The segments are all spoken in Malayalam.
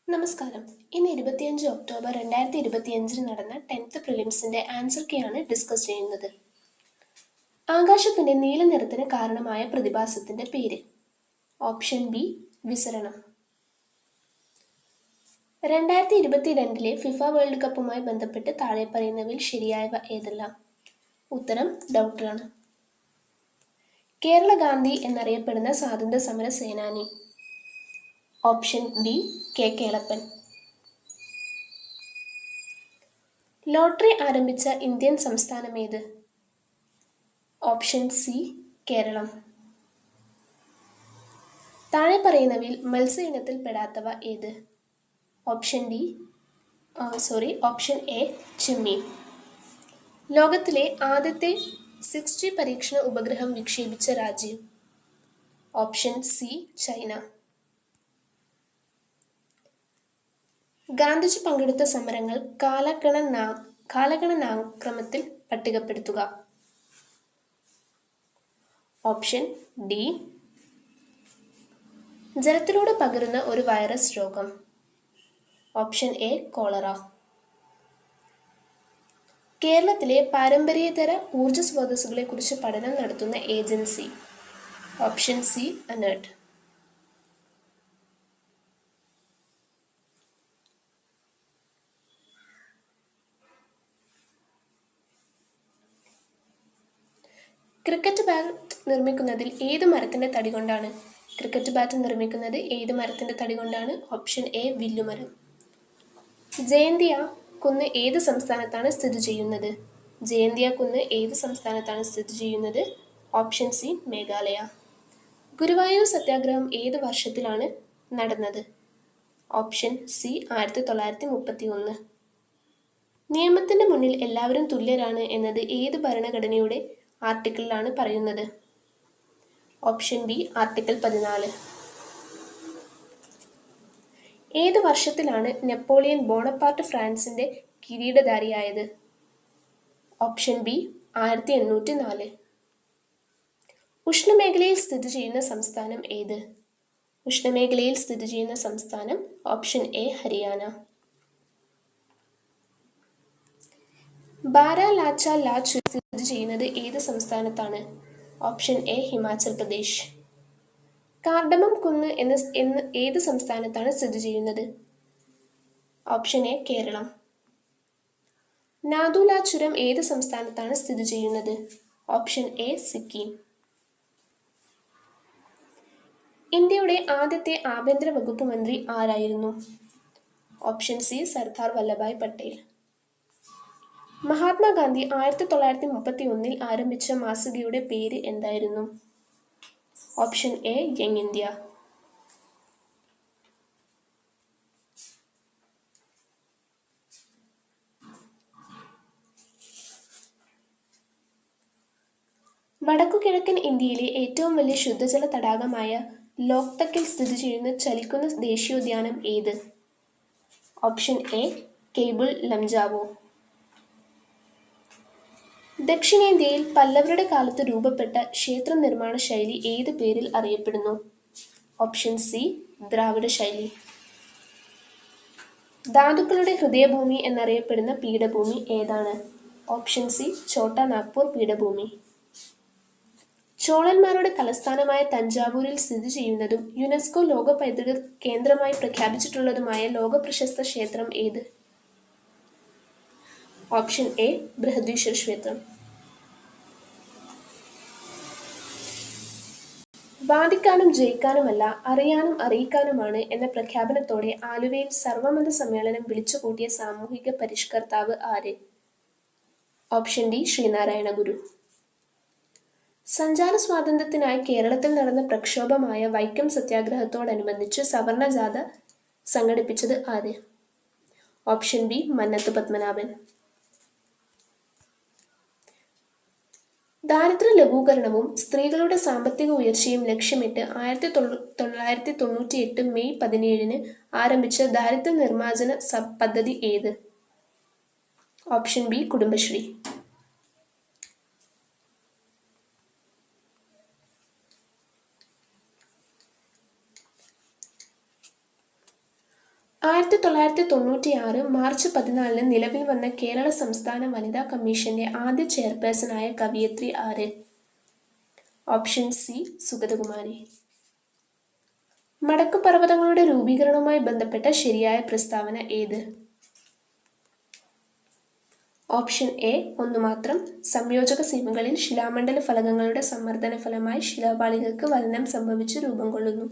നമസ്കാരം. ഇന്ന് 25 ഒക്ടോബർ 2025 നടന്ന 10th പ്രിലിംസിന്റെ ആൻസർ കീയാണ് ഡിസ്കസ് ചെയ്യുന്നത്. ആകാശത്തിന്റെ നീല നിറത്തിന് കാരണമായ പ്രതിഭാസത്തിന്റെ പേര്. ഓപ്ഷൻ ബി വിസരണം. 2022 ഫിഫ വേൾഡ് കപ്പുമായി ബന്ധപ്പെട്ട് താഴെ പറയുന്നവയിൽ ശരിയായവ ഏതെല്ലാം? ഉത്തരം ഡൗട്ടാണ്. കേരള ഗാന്ധി എന്നറിയപ്പെടുന്ന സ്വാതന്ത്ര്യ സമര സേനാനി. Option B K Kelappan. Lottery ആരംഭിച്ച ഇന്ത്യൻ സംസ്ഥാനമേത്? Option C Keralam. താഴെ പറയുന്നവയിൽ മത്സ്യ ഇനത്തിൽ പെടാത്തവ ഏത്? ഓപ്ഷൻ എ ചെമ്മീൻ. ലോകത്തിലെ ആദ്യത്തെ 6G പരീക്ഷണ ഉപഗ്രഹം വിക്ഷേപിച്ച രാജ്യം? Option C China. ഗാന്ധിജി പങ്കെടുത്ത സമരങ്ങൾ കാലഗണനാക്രമത്തിൽ പട്ടികപ്പെടുത്തുക. ഓപ്ഷൻ ഡി ജലത്തിലൂടെ പകരുന്ന ഒരു വൈറസ് രോഗം. Option A cholera. കേരളത്തിലെ പാരമ്പര്യേതര ഊർജ സ്രോതസ്സുകളെ കുറിച്ച് പഠനം നടത്തുന്ന agency? Option C ANERT. Cricket bat നിർമ്മിക്കുന്നതിൽ ഏത് മരത്തിന്റെ തടി കൊണ്ടാണ്? ക്രിക്കറ്റ് ബാറ്റ് നിർമ്മിക്കുന്നത് ഏത് മരത്തിന്റെ തടി കൊണ്ടാണ്? Option A വില്ലുമരം. ജയന്തിയ കുന്ന് ഏത് സംസ്ഥാനത്താണ് സ്ഥിതി ചെയ്യുന്നത്? ജയന്തിയ കുന്ന് ഏത് സംസ്ഥാനത്താണ് സ്ഥിതി ചെയ്യുന്നത്? Option C Meghalaya. ഗുരുവായൂർ സത്യാഗ്രഹം ഏത് വർഷത്തിലാണ് നടന്നത്? Option C 1931. നിയമത്തിന്റെ മുന്നിൽ എല്ലാവരും തുല്യരാണ് എന്നത് ഏത് ഭരണഘടനയുടെ ആർട്ടിക്കിളിലാണ് പറയുന്നത്? Option B article 14. ഏത് വർഷത്തിലാണ് നെപ്പോളിയൻ ബോണപ്പാർട്ട് ഫ്രാൻസിന്റെ കിരീടധാരിയായത്? Option B 1804. ഉഷ്ണമേഖലയിൽ സ്ഥിതി ചെയ്യുന്ന സംസ്ഥാനം ഏത്? ഉഷ്ണമേഖലയിൽ സ്ഥിതി ചെയ്യുന്ന സംസ്ഥാനം? Option A Haryana. ബാരാലാച്ച ചുരം സ്ഥിതി ചെയ്യുന്നത് ഏത് സംസ്ഥാനത്താണ്? Option A Himachal Pradesh. Cardamom കുന്ന് എന്ന് ഏത് സംസ്ഥാനത്താണ് സ്ഥിതി ചെയ്യുന്നത്? Option A Keralam. നാഥുല ചുരം ഏത് സംസ്ഥാനത്താണ് സ്ഥിതി ചെയ്യുന്നത്? Option A Sikkim. ഇന്ത്യയുടെ ആദ്യത്തെ ആഭ്യന്തര വകുപ്പ് മന്ത്രി ആരായിരുന്നു? Option C Sardar Vallabhbhai Patel. മഹാത്മാഗാന്ധി 1931 ആരംഭിച്ച മാസികയുടെ പേര് എന്തായിരുന്നു? Option A young India. വടക്കുകിഴക്കൻ ഇന്ത്യയിലെ ഏറ്റവും വലിയ ശുദ്ധജല തടാകമായ ലോക്തക്കിൽ സ്ഥിതി ചെയ്യുന്ന ചലിക്കുന്ന ദേശീയോദ്യാനം ഏത്? Option A cable Lamjao. ദക്ഷിണേന്ത്യയിൽ പല്ലവരുടെ കാലത്ത് രൂപപ്പെട്ട ക്ഷേത്ര നിർമ്മാണ ശൈലി ഏത് പേരിൽ അറിയപ്പെടുന്നു? ഓപ്ഷൻ സി ദ്രാവിഡ ശൈലി. ധാതുക്കളുടെ ഹൃദയഭൂമി എന്നറിയപ്പെടുന്ന പീഠഭൂമി ഏതാണ്? ഓപ്ഷൻ സി ഛോട്ടാ നാഗ്പൂർ പീഠഭൂമി. ചോളന്മാരുടെ തലസ്ഥാനമായ തഞ്ചാവൂരിൽ സ്ഥിതി ചെയ്യുന്നതും യുനെസ്കോ ലോക പൈതൃക കേന്ദ്രമായി പ്രഖ്യാപിച്ചിട്ടുള്ളതുമായ ലോകപ്രശസ്ത ക്ഷേത്രം ഏത്? ഓപ്ഷൻ എ ബൃഹദീശ്വര ക്ഷേത്രം. വാദിക്കാനും ജയിക്കാനുമല്ല അറിയാനും അറിയിക്കാനുമാണ് എന്ന പ്രഖ്യാപനത്തോടെ ആലുവയിൽ സർവമത സമ്മേളനം വിളിച്ചുകൂട്ടിയ സാമൂഹിക പരിഷ്കർത്താവ് ആര്? ഓപ്ഷൻ ഡി ശ്രീനാരായണ ഗുരു. സഞ്ചാര സ്വാതന്ത്ര്യത്തിനായി കേരളത്തിൽ നടന്ന പ്രക്ഷോഭമായ വൈക്കം സത്യാഗ്രഹത്തോടനുബന്ധിച്ച് സവർണ ജാഥ സംഘടിപ്പിച്ചത് ആര്? Option B Mannathu Padmanabhan. ദാരിദ്ര്യ ലഘൂകരണവും സ്ത്രീകളുടെ സാമ്പത്തിക ഉയർച്ചയും ലക്ഷ്യമിട്ട് 1998 മെയ് 17 ആരംഭിച്ച ദാരിദ്ര്യ നിർമ്മാർജ്ജന പദ്ധതി ഏത്? Option B Kudumbashree. 1996 മാർച്ച് 14 നിലവിൽ വന്ന കേരള സംസ്ഥാന വനിതാ കമ്മീഷന്റെ ആദ്യ ചെയർപേഴ്സണായ കവയിത്രി ആര്? Option C Sugathakumari. മടക്കുപർവ്വതങ്ങളുടെ രൂപീകരണവുമായി ബന്ധപ്പെട്ട ശരിയായ പ്രസ്താവന ഏത്? Option A ഒന്നുമാത്രം. സംയോജക സീമകളിൽ ശിലാമണ്ഡല ഫലകങ്ങളുടെ സമ്മർദ്ദന ഫലമായി ശിലാപാളികൾക്ക് വലനം സംഭവിച്ച് രൂപം കൊള്ളുന്നു.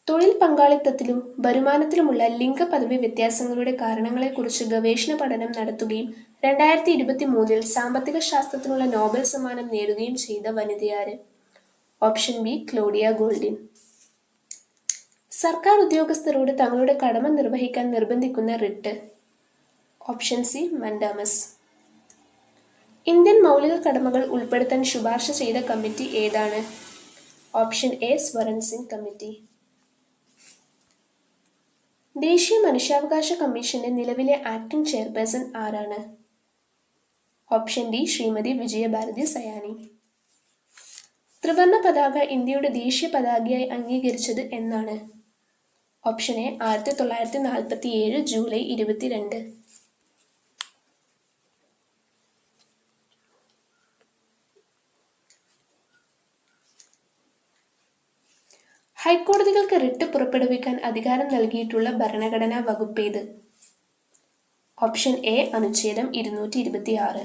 തൊഴിൽ പങ്കാളിത്തത്തിലും വരുമാനത്തിലുമുള്ള ലിംഗപദവി വ്യത്യാസങ്ങളുടെ കാരണങ്ങളെക്കുറിച്ച് ഗവേഷണ പഠനം നടത്തുകയും 2023 സാമ്പത്തിക ശാസ്ത്രത്തിനുള്ള നോബൽ സമ്മാനം നേടുകയും ചെയ്ത വനിതയാര്? Option B Claudia Goldin. സർക്കാർ ഉദ്യോഗസ്ഥരോട് തങ്ങളുടെ കടമ നിർവഹിക്കാൻ നിർബന്ധിക്കുന്ന writ? Option C mandamus. Indian മൗലിക കടമകൾ ഉൾപ്പെടുത്താൻ ശുപാർശ ചെയ്ത കമ്മിറ്റി ഏതാണ്? Option A Swaran Singh committee. ദേശീയ മനുഷ്യാവകാശ കമ്മീഷന്റെ നിലവിലെ ആക്ടിംഗ് ചെയർപേഴ്സൺ ആരാണ്? Option D Shrimati Vijayabharathi Sayani. ത്രിവർണ്ണ പതാക ഇന്ത്യയുടെ ദേശീയ പതാകയായി അംഗീകരിച്ചത് എന്നാണ്? Option A 1947 July 22. ഹൈക്കോടതികൾക്ക് റിട്ട് പുറപ്പെടുവിക്കാൻ അധികാരം നൽകിയിട്ടുള്ള ഭരണഘടനാ വകുപ്പ് ഏത്? ഓപ്ഷൻ എ അനുച്ഛേദം 226.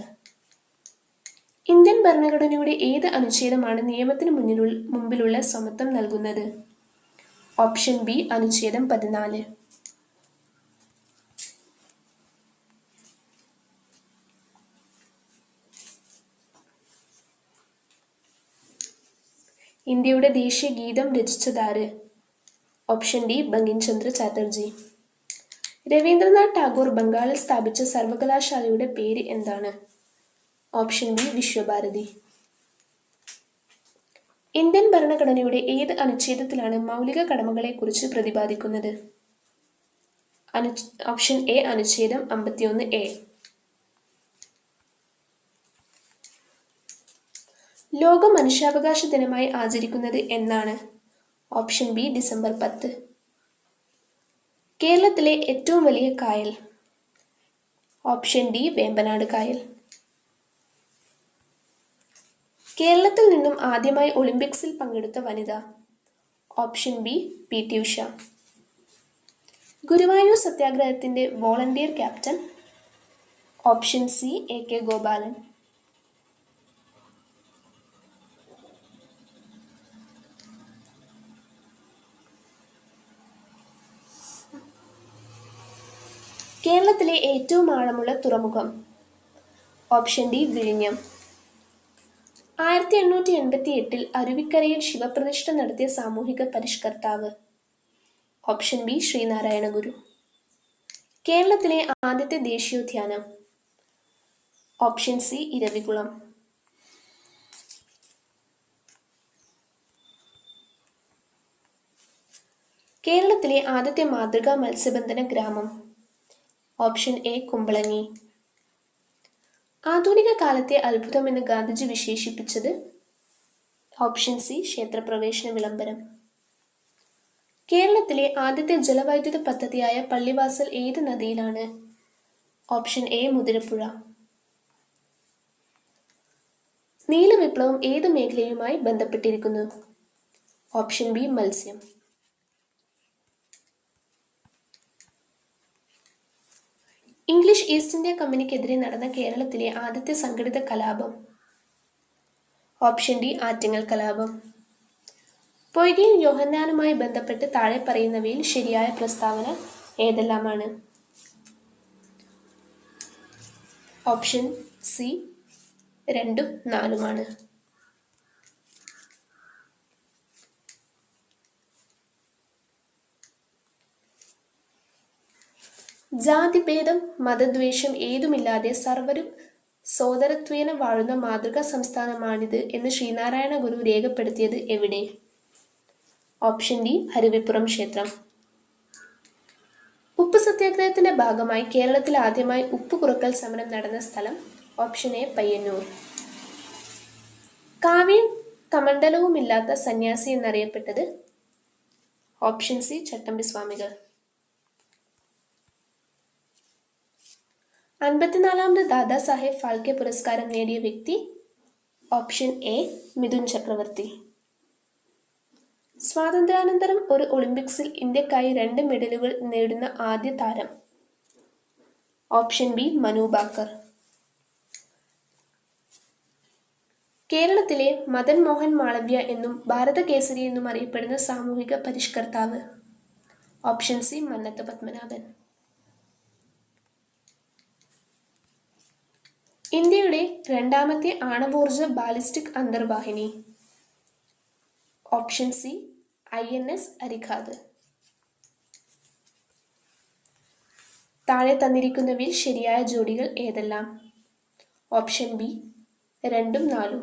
ഇന്ത്യൻ ഭരണഘടനയുടെ ഏത് അനുച്ഛേദമാണ് നിയമത്തിന് മുമ്പിലുള്ള സമത്വം നൽകുന്നത്? ഓപ്ഷൻ ബി അനുച്ഛേദം 14. ഇന്ത്യയുടെ ദേശീയ ഗീതം രചിച്ചതാര്? Option D Bankim Chandra Chatterjee. രവീന്ദ്രനാഥ് ടാഗോർ ബംഗാളിൽ സ്ഥാപിച്ച സർവകലാശാലയുടെ പേര് എന്താണ്? Option B Visva Bharati. ഇന്ത്യൻ ഭരണഘടനയുടെ ഏത് അനുച്ഛേദത്തിലാണ് മൗലിക കടമകളെക്കുറിച്ച് പ്രതിപാദിക്കുന്നത്? ഓപ്ഷൻ എ അനുച്ഛേദം 51A. ലോക മനുഷ്യാവകാശ ദിനമായി ആചരിക്കുന്നത് എന്നാണ്? Option B December 10. കേരളത്തിലെ ഏറ്റവും വലിയ കായൽ? ഓപ്ഷൻ ഡി വേമ്പനാട് കായൽ. കേരളത്തിൽ നിന്നും ആദ്യമായി ഒളിമ്പിക്സിൽ പങ്കെടുത്ത വനിത? Option B PT Usha. Guruvayur സത്യാഗ്രഹത്തിന്റെ volunteer captain? Option C AK Gopalan. കേരളത്തിലെ ഏറ്റവും ആഴമുള്ള തുറമുഖം? ഓപ്ഷൻ ഡി വിഴിഞ്ഞം. 1888 അരുവിക്കരയിൽ ശിവപ്രതിഷ്ഠ നടത്തിയ സാമൂഹിക പരിഷ്കർത്താവ്? ഓപ്ഷൻ ബി ശ്രീനാരായണ ഗുരു. കേരളത്തിലെ ആദ്യത്തെ ദേശീയോദ്യാനം? Option C Eravikulam. കേരളത്തിലെ ആദ്യത്തെ മാതൃകാ മത്സ്യബന്ധന ഗ്രാമം? Option A Kumbalangi. ആധുനിക കാലത്തെ അത്ഭുതമെന്ന് ഗാന്ധിജി വിശേഷിപ്പിച്ചത്? ഓപ്ഷൻ സി ക്ഷേത്രപ്രവേശന വിളംബരം. കേരളത്തിലെ ആദ്യത്തെ ജലവൈദ്യുത പദ്ധതിയായ പള്ളിവാസൽ ഏത് നദിയിലാണ്? Option A Muthirapuzha. നീലവിപ്ലവം ഏത് മേഖലയുമായി ബന്ധപ്പെട്ടിരിക്കുന്നു? ഓപ്ഷൻ ബി മത്സ്യം. ഇംഗ്ലീഷ് ഈസ്റ്റ് ഇന്ത്യ കമ്പനിക്കെതിരെ നടന്ന കേരളത്തിലെ ആദ്യത്തെ സംഘടിത കലാപം? ഓപ്ഷൻ ഡി ആറ്റിങ്ങൽ കലാപം. പൊയ്കയിൽ യോഹന്നാനുമായി ബന്ധപ്പെട്ട് താഴെ പറയുന്നവയിൽ ശരിയായ പ്രസ്താവന ഏതെല്ലാമാണ്? Option C 2ഉം 4ഉമാണ്. ജാതിഭേദം മതദ്വേഷം ഏതുമില്ലാതെ സർവരും സോദരത്വേന വാഴുന്ന മാതൃകാ സംസ്ഥാനമാണിത് എന്ന് ശ്രീനാരായണ ഗുരു രേഖപ്പെടുത്തിയത് എവിടെ? ഓപ്ഷൻ ഡി അരുവിപ്പുറം ക്ഷേത്രം. ഉപ്പ് സത്യാഗ്രഹത്തിന്റെ ഭാഗമായി കേരളത്തിൽ ആദ്യമായി ഉപ്പ് കുറക്കൽ സമരം നടന്ന സ്ഥലം? Option A Payyanur. കമണ്ഡലവുമില്ലാത്ത സന്യാസി എന്നറിയപ്പെട്ടത്? ഓപ്ഷൻ സി ചട്ടമ്പി സ്വാമികൾ. 54ാമത് ദാദാ സാഹേബ് ഫാൽക്കെ പുരസ്കാരം നേടിയ വ്യക്തി? ഓപ്ഷൻ എ മിഥുൻ ചക്രവർത്തി. സ്വാതന്ത്ര്യാനന്തരം ഒരു ഒളിമ്പിക്സിൽ ഇന്ത്യക്കായി 2 മെഡലുകൾ നേടുന്ന ആദ്യ താരം? Option B Manu Bhaker. കേരളത്തിലെ മദൻ മോഹൻ മാളവ്യ എന്നും ഭാരത കേസരി എന്നും അറിയപ്പെടുന്ന സാമൂഹിക പരിഷ്കർത്താവ്? Option C Mannath Padmanabhan. ഇന്ത്യയുടെ രണ്ടാമത്തെ ആണവോർജ ബാലിസ്റ്റിക് അന്തർവാഹിനി? Option C INS Arighaat. താഴെ തന്നിരിക്കുന്നവയിൽ ശരിയായ ജോഡികൾ ഏതെല്ലാം? ഓപ്ഷൻ ബി 2ഉം 4ഉം.